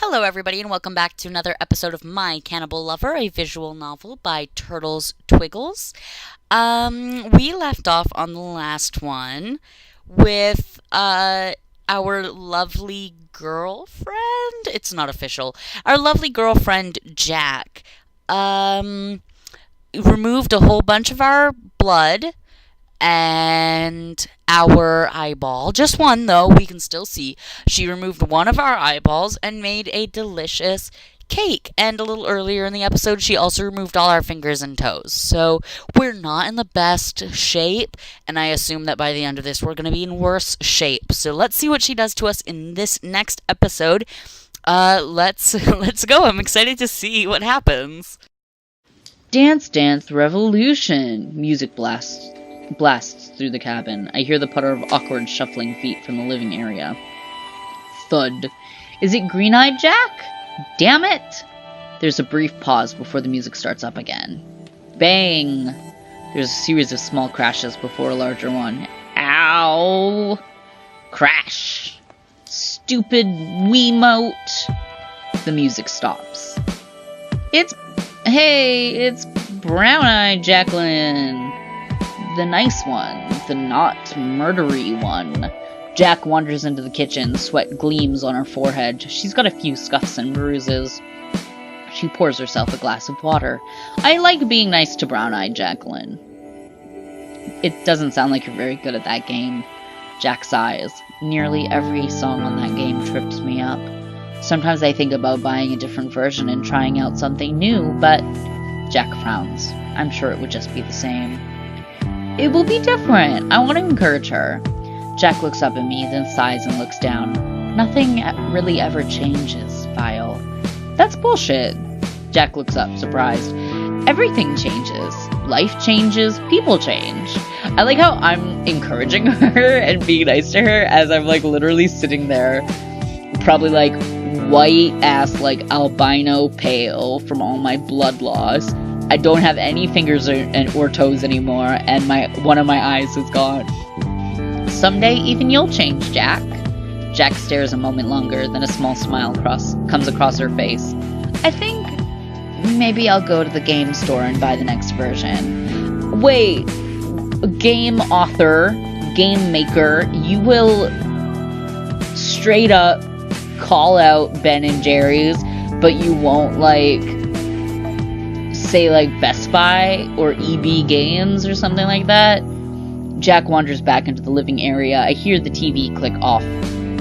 Hello, everybody, and welcome back to another episode of My Cannibal Lover, a visual novel by Turtles Twiggles. We left off on the last one with our lovely girlfriend. It's not official. Our lovely girlfriend Jack removed a whole bunch of our blood and our eyeball. Just one, though, we can still see. She removed one of our eyeballs and made a delicious cake. And a little earlier in the episode, she also removed all our fingers and toes. So we're not in the best shape, and I assume that by the end of this, we're going to be in worse shape. So let's see what she does to us in this next episode. Let's go. I'm excited to see what happens. Dance Dance Revolution! Music blasts through the cabin. I hear the putter of awkward shuffling feet from the living area. Thud. Is it Green-Eyed Jack? Damn it! There's a brief pause before the music starts up again. Bang! There's a series of small crashes before a larger one. Ow! Crash! Stupid Wiimote! The music stops. It's Brown-Eyed Jacqueline! The nice one, the not murdery one. Jack wanders into the kitchen, sweat gleams on her forehead. She's got a few scuffs and bruises. She pours herself a glass of water. I like being nice to Brown-Eyed Jacqueline. It doesn't sound like you're very good at that game. Jack sighs. Nearly every song on that game trips me up. Sometimes I think about buying a different version and trying out something new, but Jack frowns. I'm sure it would just be the same. It will be different. I want to encourage her. Jack looks up at me, then sighs and looks down. Nothing really ever changes, Vile. That's bullshit. Jack looks up, surprised. Everything changes. Life changes. People change. I like how I'm encouraging her and being nice to her as I'm literally sitting there, probably white ass, albino pale from all my blood loss. I don't have any fingers or toes anymore, and one of my eyes is gone. Someday, even you'll change, Jack. Jack stares a moment longer, then a small smile comes across her face. I think maybe I'll go to the game store and buy the next version. Wait, game author, game maker, you will straight up call out Ben and Jerry's, but you won't say Best Buy or EB Games or something like that? Jack wanders back into the living area. I hear the TV click off.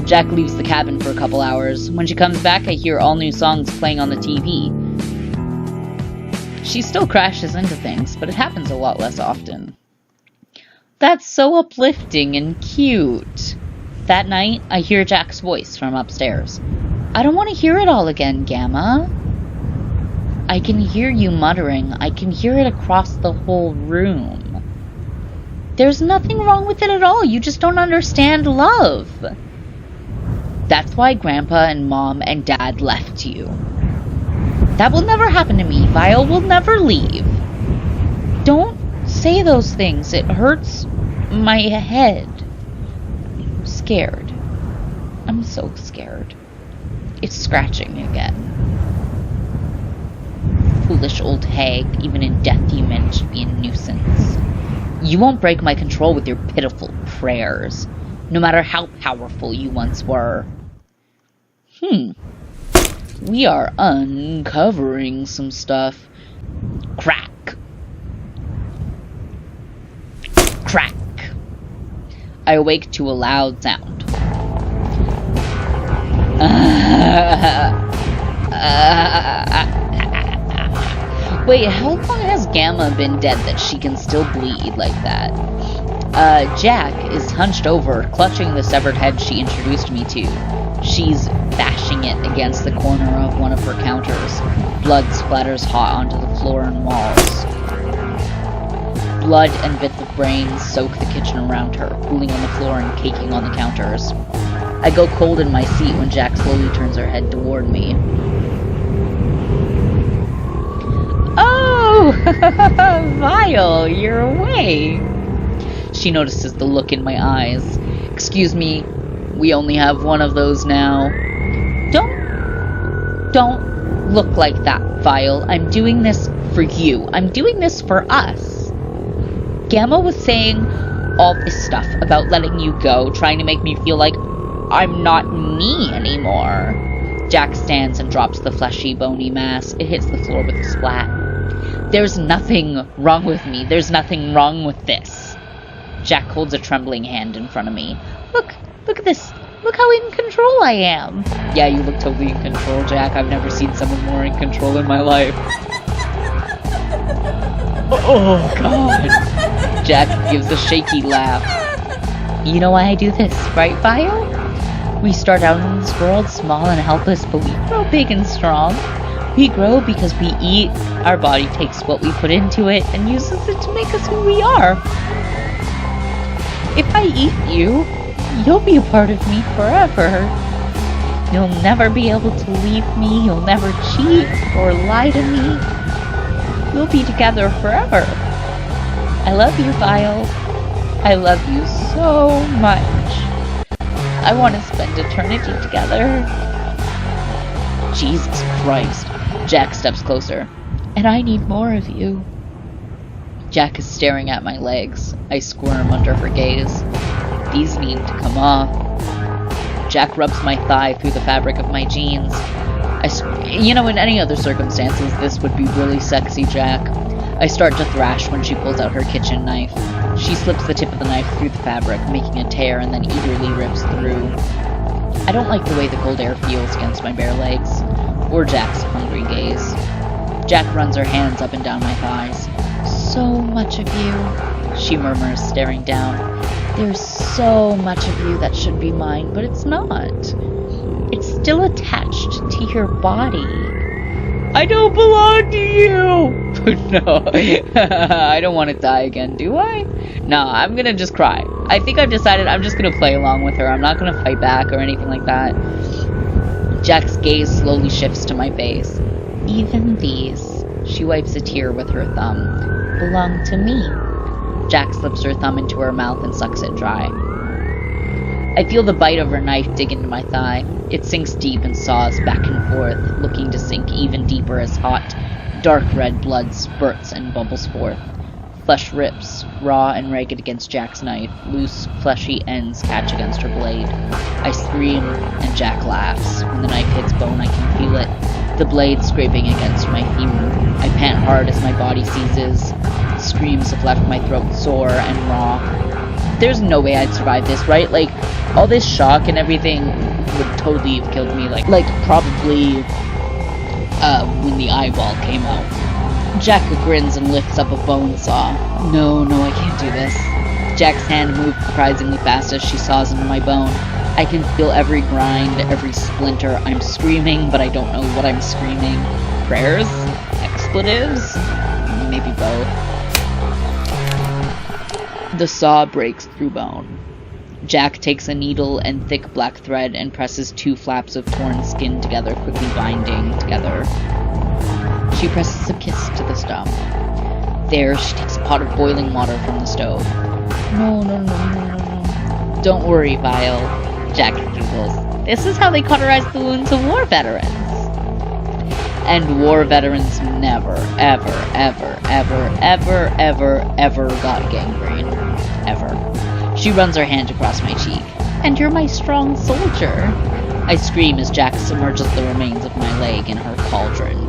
Jack leaves the cabin for a couple hours. When she comes back, I hear all new songs playing on the TV. She still crashes into things, but it happens a lot less often. That's so uplifting and cute. That night, I hear Jack's voice from upstairs. I don't want to hear it all again, Gamma. I can hear you muttering. I can hear it across the whole room. There's nothing wrong with it at all. You just don't understand love. That's why Grandpa and Mom and Dad left you. That will never happen to me. Vile will never leave. Don't say those things. It hurts my head. I'm scared. I'm so scared. It's scratching again. Foolish old hag, even in death you managed to be a nuisance. You won't break my control with your pitiful prayers, no matter how powerful you once were. We are uncovering some stuff. Crack. Crack. I awake to a loud sound. Wait, how long has Gamma been dead that she can still bleed like that? Jack is hunched over, clutching the severed head she introduced me to. She's bashing it against the corner of one of her counters. Blood splatters hot onto the floor and walls. Blood and bits of brains soak the kitchen around her, pooling on the floor and caking on the counters. I go cold in my seat when Jack slowly turns her head toward me. Oh! Vile, you're awake! She notices the look in my eyes. Excuse me, we only have one of those now. Don't Don't look like that, Vile. I'm doing this for you. I'm doing this for us. Gamma was saying all this stuff about letting you go, trying to make me feel like I'm not me anymore. Jack stands and drops the fleshy, bony mass. It hits the floor with a splat. There's nothing wrong with me. There's nothing wrong with this. Jack holds a trembling hand in front of me. Look at this. Look how in control I am. Yeah, you look totally in control, Jack. I've never seen someone more in control in my life. Oh, God. Jack gives a shaky laugh. You know why I do this, right, Vile? We start out in this world small and helpless, but we grow big and strong. We grow because we eat. Our body takes what we put into it and uses it to make us who we are. If I eat you, you'll be a part of me forever. You'll never be able to leave me. You'll never cheat or lie to me. We'll be together forever. I love you, Vile. I love you so much. I want to spend eternity together. Jesus Christ. Jack steps closer. And I need more of you. Jack is staring at my legs. I squirm under her gaze. These need to come off. Jack rubs my thigh through the fabric of my jeans. In any other circumstances, this would be really sexy, Jack. I start to thrash when she pulls out her kitchen knife. She slips the tip of the knife through the fabric, making a tear, and then eagerly rips through. I don't like the way the cold air feels against my bare legs, or Jack's hungry gaze. Jack runs her hands up and down my thighs. So much of you, she murmurs, staring down. There's so much of you that should be mine, but it's not. It's still attached to your body. I don't belong to you! No, I don't want to die again, do I? No, I'm gonna just cry. I think I've decided I'm just gonna play along with her. I'm not gonna fight back or anything like that. Jack's gaze slowly shifts to my face. Even these, she wipes a tear with her thumb, belong to me. Jack slips her thumb into her mouth and sucks it dry. I feel the bite of her knife dig into my thigh. It sinks deep and saws back and forth, looking to sink even deeper as hot, dark red blood spurts and bubbles forth. Flesh rips, raw and ragged against Jack's knife. Loose, fleshy ends catch against her blade. I scream, and Jack laughs. When the knife hits bone, I can feel it, the blade scraping against my femur. I pant hard as my body seizes. Screams have left my throat sore and raw. There's no way I'd survive this, right? Like, all this shock and everything would totally have killed me. Like probably when the eyeball came out. Jack grins and lifts up a bone saw. No, I can't do this. Jack's hand moved surprisingly fast as she saws into my bone. I can feel every grind, every splinter. I'm screaming, but I don't know what I'm screaming. Prayers? Expletives? Maybe both. The saw breaks through bone. Jack takes a needle and thick black thread and presses two flaps of torn skin together, quickly binding together. She presses a kiss to the stump. There, she takes a pot of boiling water from the stove. No. Don't worry, Vile. Jack giggles. This is how they cauterize the wounds of war veterans. And war veterans never, ever got gangrene. Ever. She runs her hand across my cheek. And you're my strong soldier. I scream as Jack submerges the remains of my leg in her cauldron.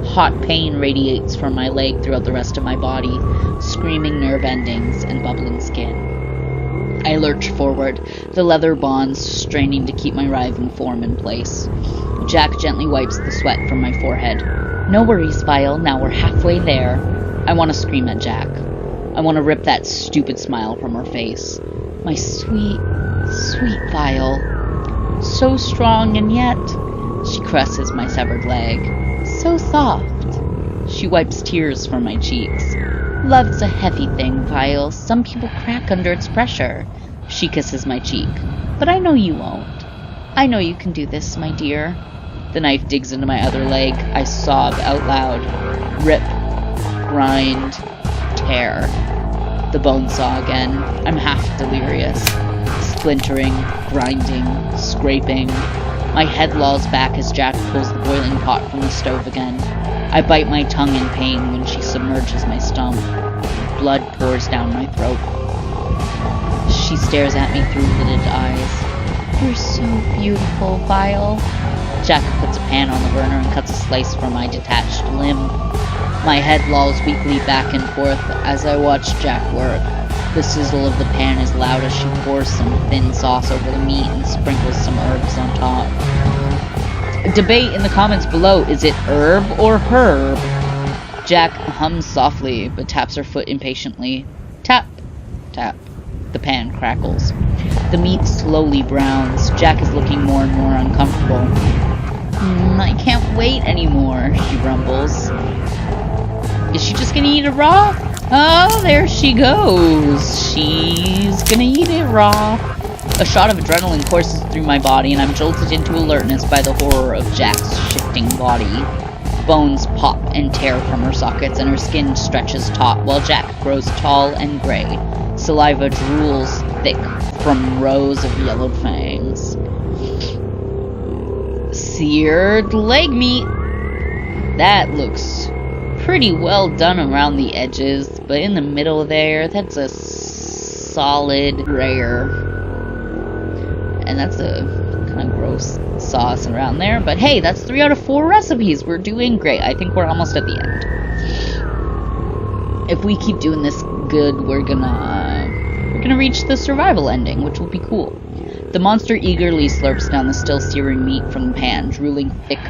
Hot pain radiates from my leg throughout the rest of my body, screaming nerve endings and bubbling skin. I lurch forward, the leather bonds straining to keep my writhing form in place. Jack gently wipes the sweat from my forehead. No worries, Vile, now we're halfway there. I want to scream at Jack. I want to rip that stupid smile from her face. My sweet, sweet Vile. So strong and yet... She caresses my severed leg. So soft. She wipes tears from my cheeks. Love's a heavy thing, Vile. Some people crack under its pressure. She kisses my cheek. But I know you won't. I know you can do this, my dear. The knife digs into my other leg. I sob out loud. Rip. Grind. Tear. The bone saw again. I'm half delirious. Splintering. Grinding. Scraping. My head lolls back as Jack pulls the boiling pot from the stove again. I bite my tongue in pain when she submerges my stump. Blood pours down my throat. She stares at me through lidded eyes. "You're so beautiful, Vile." Jack puts a pan on the burner and cuts a slice from my detached limb. My head lolls weakly back and forth as I watch Jack work. The sizzle of the pan is loud as she pours some thin sauce over the meat and sprinkles some herbs on top. Debate in the comments below, is it herb or herb? Jack hums softly, but taps her foot impatiently. Tap, tap. The pan crackles. The meat slowly browns. Jack is looking more and more uncomfortable. I can't wait anymore, she rumbles. Is she just gonna eat it raw? Oh, there she goes. She's gonna eat it raw. A shot of adrenaline courses through my body, and I'm jolted into alertness by the horror of Jack's shifting body. Bones pop and tear from her sockets, and her skin stretches taut, while Jack grows tall and gray. Saliva drools thick from rows of yellowed fangs. Seared leg meat. That looks pretty well done around the edges, but in the middle there, that's a solid rare. And that's a kind of gross sauce around there, but hey, that's 3 out of 4 recipes. We're doing great. I think we're almost at the end. If we keep doing this good, we're gonna reach the survival ending, which will be cool. The monster eagerly slurps down the still searing meat from the pan, drooling thick,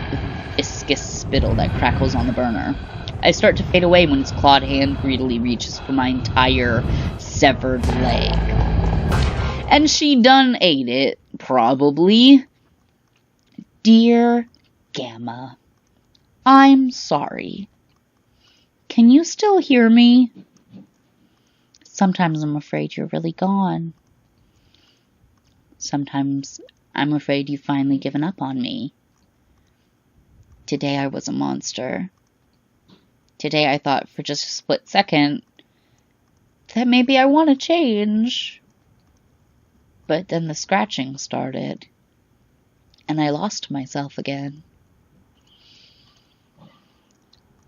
viscous spittle that crackles on the burner. I start to fade away when its clawed hand greedily reaches for my entire severed leg. And she done ate it, probably. Dear Gamma, I'm sorry. Can you still hear me? Sometimes I'm afraid you're really gone. Sometimes I'm afraid you've finally given up on me. Today I was a monster. Today I thought for just a split second that maybe I want to change. But then the scratching started, and I lost myself again.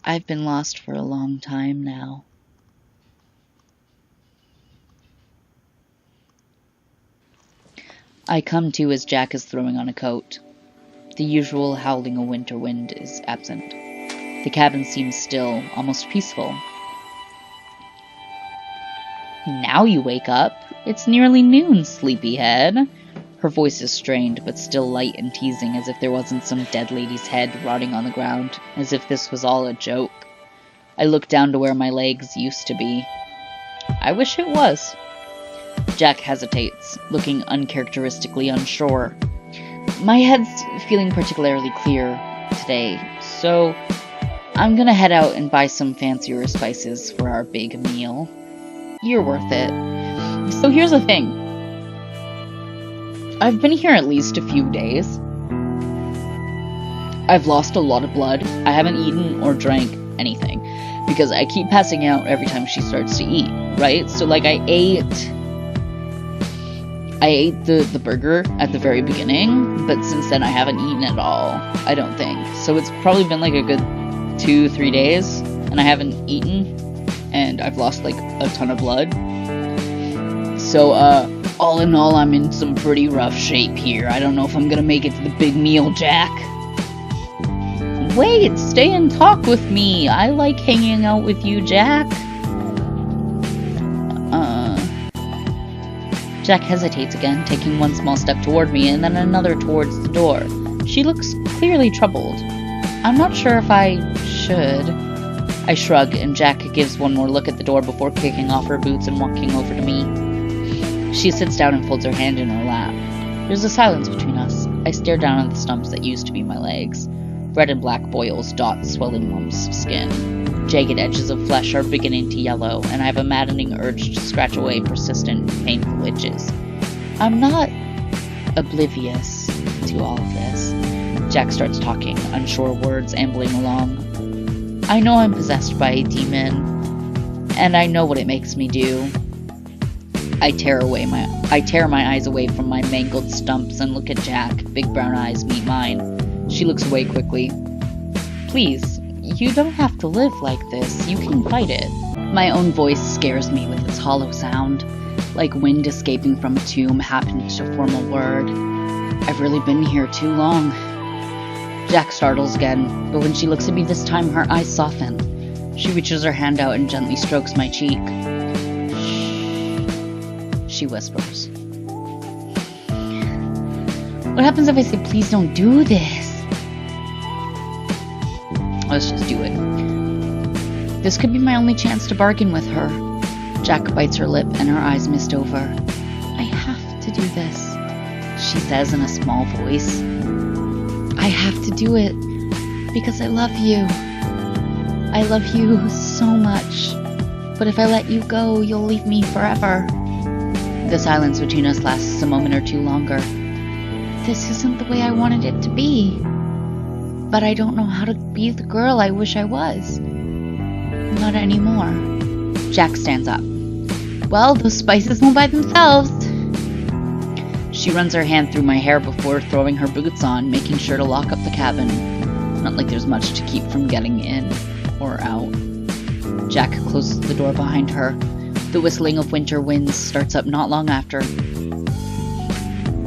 I've been lost for a long time now. I come to as Jack is throwing on a coat. The usual howling of winter wind is absent. The cabin seems still, almost peaceful. Now you wake up. It's nearly noon, sleepyhead. Her voice is strained, but still light and teasing, as if there wasn't some dead lady's head rotting on the ground, as if this was all a joke. I look down to where my legs used to be. I wish it was. Jack hesitates, looking uncharacteristically unsure. My head's feeling particularly clear today, so I'm gonna head out and buy some fancier spices for our big meal. You're worth it. So here's the thing. I've been here at least a few days. I've lost a lot of blood. I haven't eaten or drank anything, because I keep passing out every time she starts to eat, right? So like I ate the burger at the very beginning, but since then I haven't eaten at all, I don't think. So it's probably been like a good 2-3 days, and I haven't eaten, and I've lost like a ton of blood. So, all in all, I'm in some pretty rough shape here. I don't know if I'm gonna make it to the big meal, Jack. Wait, stay and talk with me. I like hanging out with you, Jack. Jack hesitates again, taking one small step toward me and then another towards the door. She looks clearly troubled. I'm not sure if I should. I shrug, and Jack gives one more look at the door before kicking off her boots and walking over to me. She sits down and folds her hand in her lap. There's a silence between us. I stare down at the stumps that used to be my legs. Red and black boils dot swelling lumps of skin. Jagged edges of flesh are beginning to yellow, and I have a maddening urge to scratch away persistent, painful itches. I'm not oblivious to all of this. Jack starts talking, unsure words ambling along. I know I'm possessed by a demon, and I know what it makes me do. I tear my eyes away from my mangled stumps and look at Jack. Big brown eyes meet mine. She looks away quickly. Please, you don't have to live like this. You can fight it. My own voice scares me with its hollow sound, like wind escaping from a tomb happening to form a word. I've really been here too long. Jack startles again, but when she looks at me this time, her eyes soften. She reaches her hand out and gently strokes my cheek. Shh, she whispers. What happens if I say, please don't do this? Let's just do it. This could be my only chance to bargain with her. Jack bites her lip and her eyes mist over. I have to do this, she says in a small voice. I have to do it because I love you. I love you so much. But if I let you go, you'll leave me forever. The silence between us lasts a moment or two longer. This isn't the way I wanted it to be. But I don't know how to be the girl I wish I was. Not anymore. Jack stands up. Well, those spices won't buy themselves. She runs her hand through my hair before throwing her boots on, making sure to lock up the cabin. Not like there's much to keep from getting in or out. Jack closes the door behind her. The whistling of winter winds starts up not long after.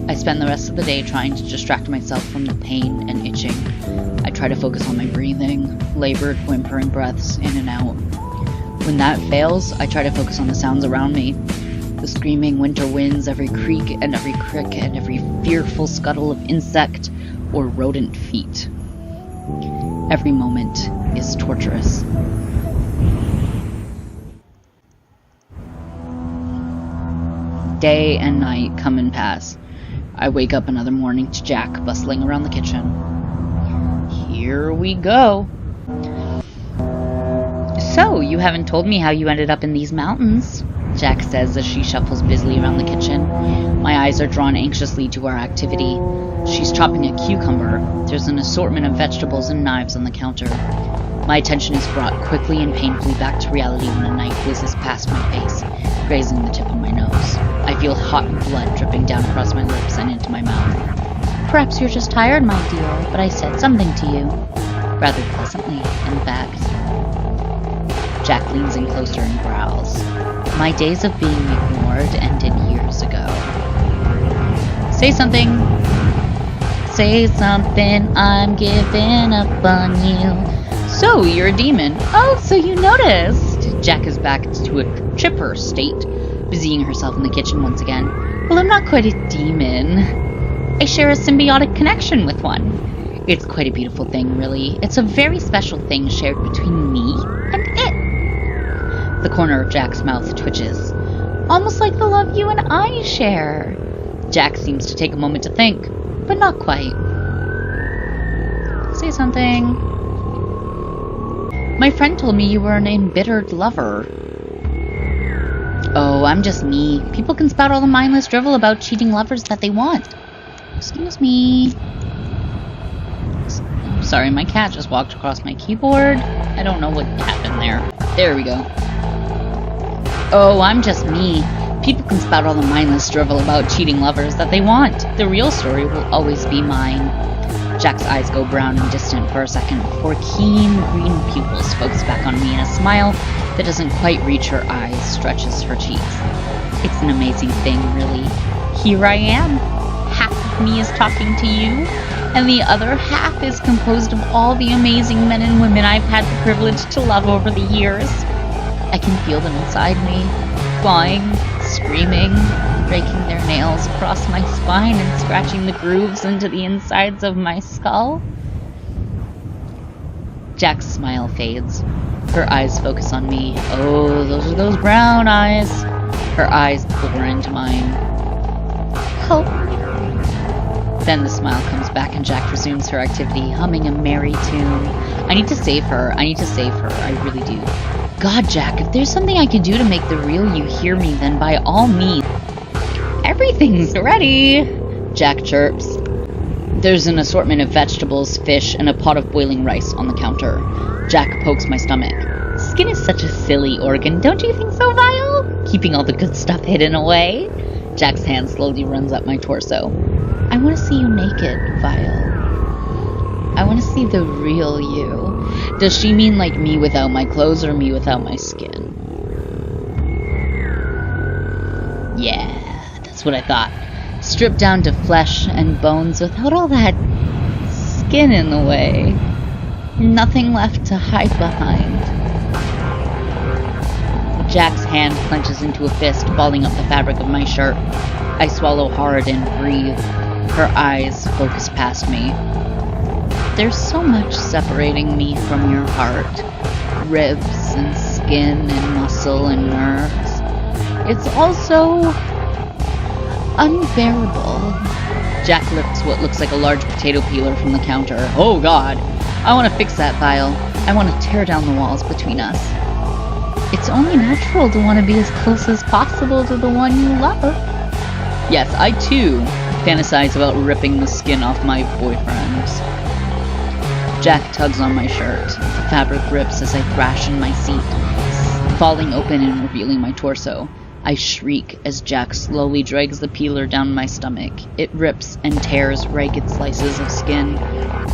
I spend the rest of the day trying to distract myself from the pain and itching. I try to focus on my breathing, labored, whimpering breaths in and out. When that fails, I try to focus on the sounds around me. The screaming winter winds, every creak and every crick, and every fearful scuttle of insect or rodent feet. Every moment is torturous. Day and night come and pass. I wake up another morning to Jack bustling around the kitchen. Here we go. So, you haven't told me how you ended up in these mountains, Jack says as she shuffles busily around the kitchen. My eyes are drawn anxiously to our activity. She's chopping a cucumber. There's an assortment of vegetables and knives on the counter. My attention is brought quickly and painfully back to reality when a knife whizzes past my face, grazing the tip of my nose. I feel hot blood dripping down across my lips and into my mouth. Perhaps you're just tired, my dear, but I said something to you. Rather pleasantly, in fact. Jack leans in closer and growls. My days of being ignored ended years ago. Say something. Say something, I'm giving up on you. So, you're a demon. Oh, so you noticed. Jack is back to a chipper state, busying herself in the kitchen once again. Well, I'm not quite a demon. I share a symbiotic connection with one. It's quite a beautiful thing, really. It's a very special thing shared between me and it. The corner of Jack's mouth twitches. Almost like the love you and I share. Jack seems to take a moment to think, but not quite. Say something. My friend told me you were an embittered lover. Oh, I'm just me. People can spout all the mindless drivel about cheating lovers that they want. Excuse me. Sorry, my cat just walked across my keyboard. I don't know what happened there. There we go. Oh, I'm just me. People can spout all the mindless drivel about cheating lovers that they want. The real story will always be mine. Jack's eyes go brown and distant for a second before keen green pupils focus back on me and a smile that doesn't quite reach her eyes stretches her cheeks. It's an amazing thing, really. Here I am. Half of me is talking to you, and the other half is composed of all the amazing men and women I've had the privilege to love over the years. I can feel them inside me, clawing, screaming, raking their nails across my spine and scratching the grooves into the insides of my skull. Jack's smile fades. Her eyes focus on me. Oh, those are those brown eyes. Her eyes bore into mine. Help. Then the smile comes back and Jack resumes her activity, humming a merry tune. I need to save her. I need to save her. I really do. God, Jack, if there's something I can do to make the real you hear me, then by all means. Everything's ready, Jack chirps. There's an assortment of vegetables, fish, and a pot of boiling rice on the counter. Jack pokes my stomach. Skin is such a silly organ, don't you think so, Vile? keeping all the good stuff hidden away. Jack's hand slowly runs up my torso. I want to see you naked, Vile. I want to see the real you. Does she mean like me without my clothes or me without my skin? Yeah, that's what I thought. Stripped down to flesh and bones without all that skin in the way. Nothing left to hide behind. Jack's hand clenches into a fist, balling up the fabric of my shirt. I swallow hard and breathe. Her eyes focus past me. There's so much separating me from your heart. Ribs and skin and muscle and nerves. It's all so unbearable. Jack lifts what looks like a large potato peeler from the counter. Oh God! I want to fix that, Vile. I want to tear down the walls between us. It's only natural to want to be as close as possible to the one you love. Yes, I too fantasize about ripping the skin off my boyfriends. Jack tugs on my shirt. The fabric rips as I thrash in my seat, falling open and revealing my torso. I shriek as Jack slowly drags the peeler down my stomach. It rips and tears ragged slices of skin.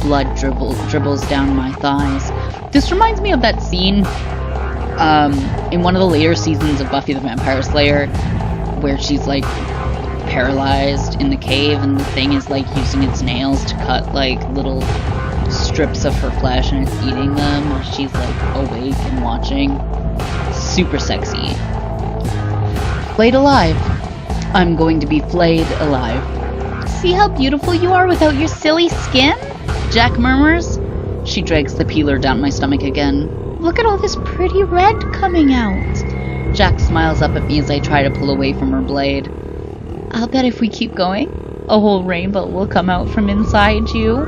Blood dribbles down my thighs. This reminds me of that scene in one of the later seasons of Buffy the Vampire Slayer where she's like paralyzed in the cave and the thing is like using its nails to cut like little strips of her flesh and it's eating them while she's like awake and watching. Super sexy. Flayed alive. I'm going to be flayed alive. See how beautiful you are without your silly skin? Jack murmurs. She drags the peeler down my stomach again. Look at all this pretty red coming out. Jack smiles up at me as I try to pull away from her blade. I'll bet if we keep going, a whole rainbow will come out from inside you.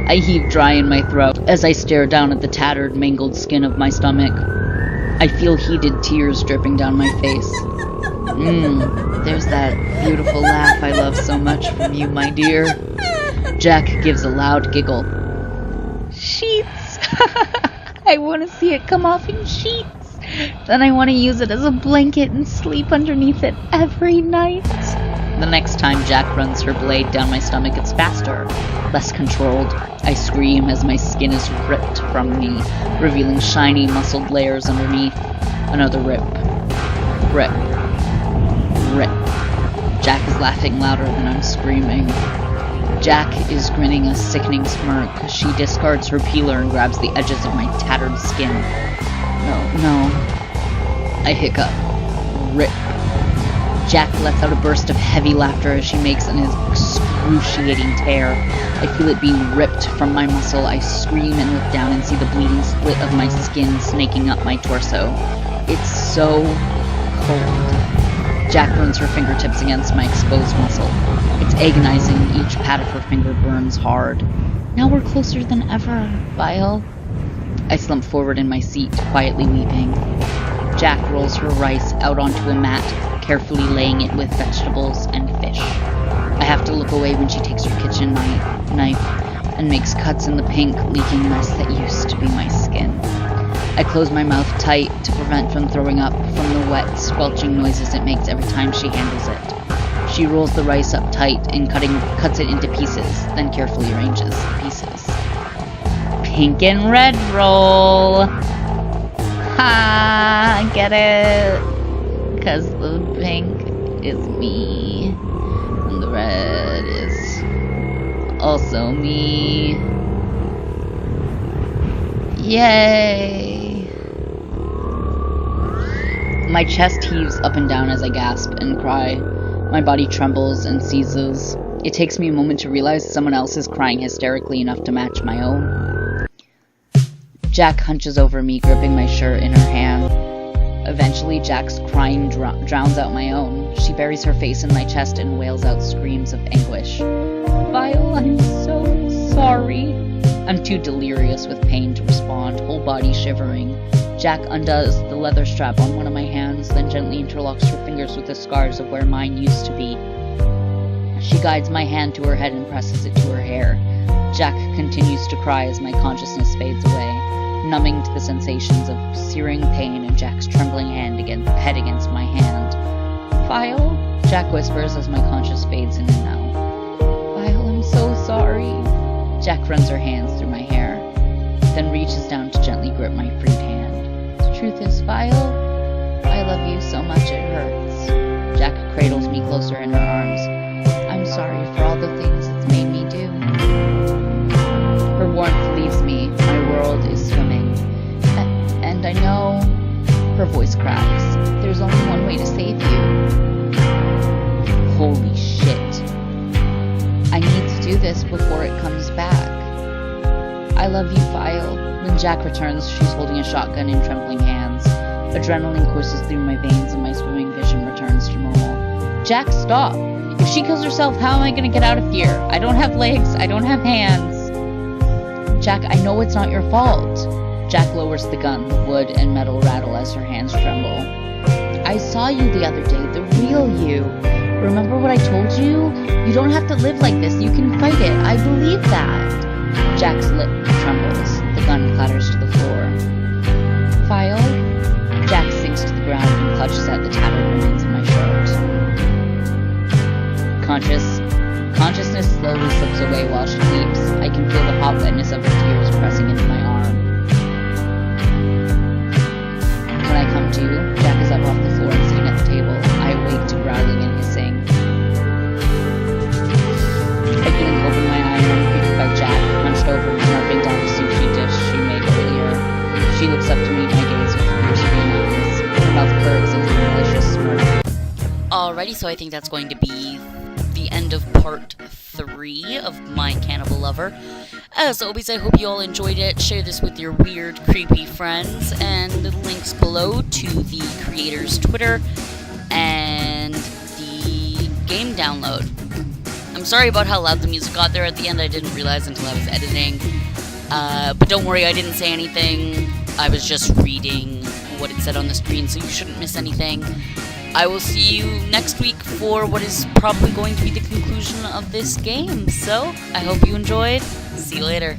I heave dry in my throat as I stare down at the tattered, mangled skin of my stomach. I feel heated tears dripping down my face. There's that beautiful laugh I love so much from you, my dear. Jack gives a loud giggle. Sheets! I want to see it come off in sheets. Then I want to use it as a blanket and sleep underneath it every night. The next time Jack runs her blade down my stomach, it's faster, less controlled. I scream as my skin is ripped from me, revealing shiny, muscled layers underneath. Another rip. Rip. Rip. Jack is laughing louder than I'm screaming. Jack is grinning a sickening smirk. She discards her peeler and grabs the edges of my tattered skin. No. I hiccup. Rip. Jack lets out a burst of heavy laughter as she makes an excruciating tear. I feel it being ripped from my muscle. I scream and look down and see the bleeding split of my skin snaking up my torso. It's so cold. Jack runs her fingertips against my exposed muscle. It's agonizing. Each pat of her finger burns hard. Now we're closer than ever, Vile. I slump forward in my seat, quietly weeping. Jack rolls her rice out onto a mat, carefully laying it with vegetables and fish. I have to look away when she takes her kitchen knife and makes cuts in the pink, leaking mess that used to be my skin. I close my mouth tight to prevent from throwing up from the wet, squelching noises it makes every time she handles it. She rolls the rice up tight and cuts it into pieces, then carefully arranges the pieces. Pink and red roll! Ha! Get it? 'Cause the pink is me, and the red is also me. Yay! My chest heaves up and down as I gasp and cry. My body trembles and seizes. It takes me a moment to realize someone else is crying hysterically enough to match my own. Jack hunches over me, gripping my shirt in her hand. Eventually, Jack's crying drowns out my own. She buries her face in my chest and wails out screams of anguish. Vile, I'm so sorry. I'm too delirious with pain to respond, whole body shivering. Jack undoes the leather strap on one of my hands, then gently interlocks her fingers with the scars of where mine used to be. She guides my hand to her head and presses it to her hair. Jack continues to cry as my consciousness fades away. numbing to the sensations of searing pain and Jack's trembling head against my hand. File? Jack whispers as my conscience fades in and out. File, I'm so sorry. Jack runs her hands through my hair, then reaches down to gently grip my freed hand. The truth is, File, I love you so much it hurts. Jack cradles me closer in her arms. I'm sorry for all the things it's made me do. Her warmth leaves me. My world is swimming. And I know... Her voice cracks. There's only one way to save you. Holy shit. I need to do this before it comes back. I love you, File. When Jack returns, she's holding a shotgun in trembling hands. Adrenaline courses through my veins and my swimming vision returns to normal. Jack, stop! If she kills herself, how am I gonna get out of here? I don't have legs, I don't have hands. Jack, I know it's not your fault. Jack lowers the gun, the wood and metal rattle as her hands tremble. I saw you the other day, the real you. Remember what I told you? You don't have to live like this, you can fight it. I believe that. Jack's lip trembles. The gun clatters to the floor. File? Jack sinks to the ground and clutches at the tattered remains of my shirt. Consciousness slowly slips away while she weeps. I can feel the hot wetness of her tears pressing into my arm. When I come to, Jack is up off the floor and sitting at the table. I awake to growling and hissing. I blink open my eye and I'm greeted by Jack, hunched over, snarfing down the sushi dish she made earlier. She looks up to meet my gaze with fierce green eyes. Her mouth curves into a malicious smirk. Alrighty, so I think that's going to be the end of part 3 of My Cannibal Lover. As always, I hope you all enjoyed it. Share this with your weird, creepy friends, and the links below to the creator's Twitter and the game download. I'm sorry about how loud the music got there at the end. I didn't realize until I was editing. But don't worry, I didn't say anything. I was just reading what it said on the screen, so you shouldn't miss anything. I will see you next week for what is probably going to be the conclusion of this game. So, I hope you enjoyed. See you later.